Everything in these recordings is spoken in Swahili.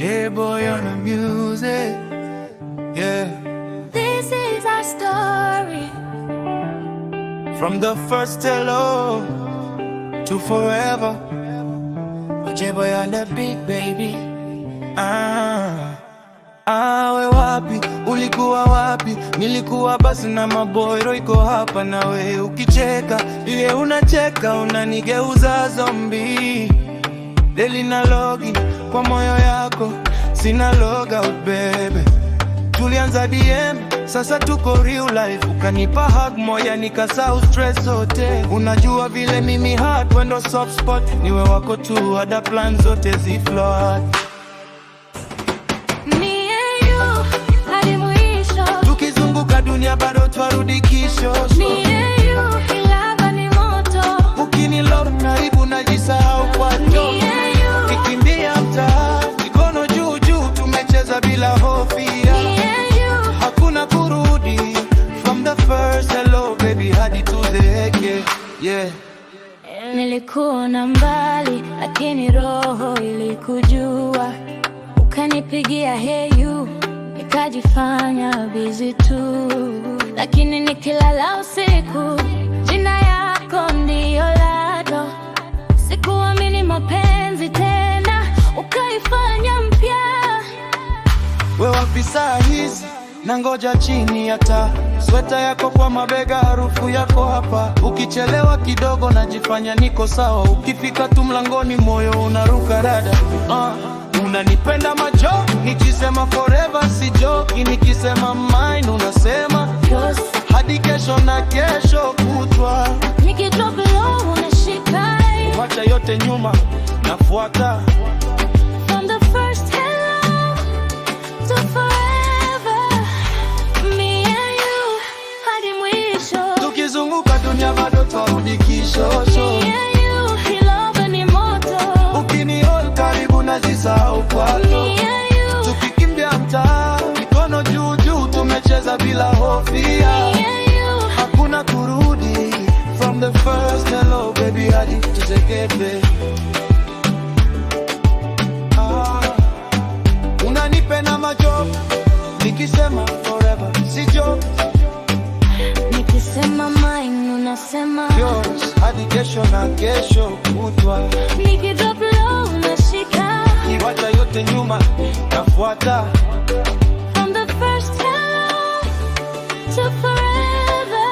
J-Boy on the music, yeah. This is our story. From the first hello to forever. J-Boy on the beat, baby. We wapi? Ulikuwa wapi? Nilikuwa basi na maboyro iko hapa na we. Ukicheka, ile unacheka, unanigeuza zombie. Daily na login kwa moyo yako, sina log out baby. Tulianza DM, sasa tuko real life. Ukanipa hug moja nikasahau stress zote. Unajua vile mimi hard wendo soft spot. Niwe wako tu, hada plan zote zifloat. Tukizunguka dunia bado twarudi kisho. Ilava ni moto. Ukinilove karibu najisahau kwato. Kikimbia mtaa, mikono juu juu, tumecheza bila hofia. Hakuna kurudi. From the first hello baby hadi to the end, yeah. Nilikuona mbali lakini roho ilikujua. Ukanipigia hey you, nikajifanya busy tu. Lakini nikilala usiku, jina yako ndiyo lado. Sikuamini mapenzi tena, ukaifanya mpya. We wapi saa hizi? Nangoja chini ya taa. Sweta yako kwa mabega, harufu yako hapa. Ukichelewa kidogo najifanya niko sawa. Ukifika tu mlangoni moyo unaruka rada. Unanipenda macho, nikisema forever si joke. Nikisema mine unasema Yours. Hadi kesho na kesho kutwa. Nikidrop low unashika. Wacha yote nyuma, nafuata. From the first hello to forever, me and you hadi mwisho. Tukizunguka dunia bado twarudi kishosho. Me and you, ilava ni moto. Ukinihold karibu najisahau kwato. Me and you, Tukikimbia mtaa, mikono juu juu, tumecheza bila hofia. me and you. Hakuna kurudi. From the first hello baby hadi tuzekebe. Unanipenda macho, nikisema forever si joke. Nikisema mine unasema Yours, hadi kesho na kesho kutwa. nikidrop low unashika. Niwacha yote nyuma, nafuata. From the first hello to forever,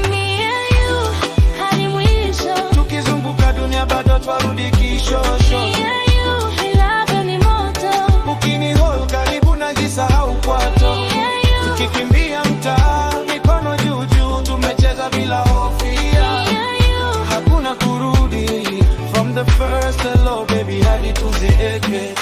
me and you hadi mwisho. Tukizunguka dunia bado twarudi kishosho. Me and you, ilava ni moto. Ukinihold karibu najisahau kwato. Me and you, Tukikimbia mtaa, mikono juu juu, tumecheza bila hofia. me and you. Hakuna kurudi. From the first hello baby hadi tuzeeke.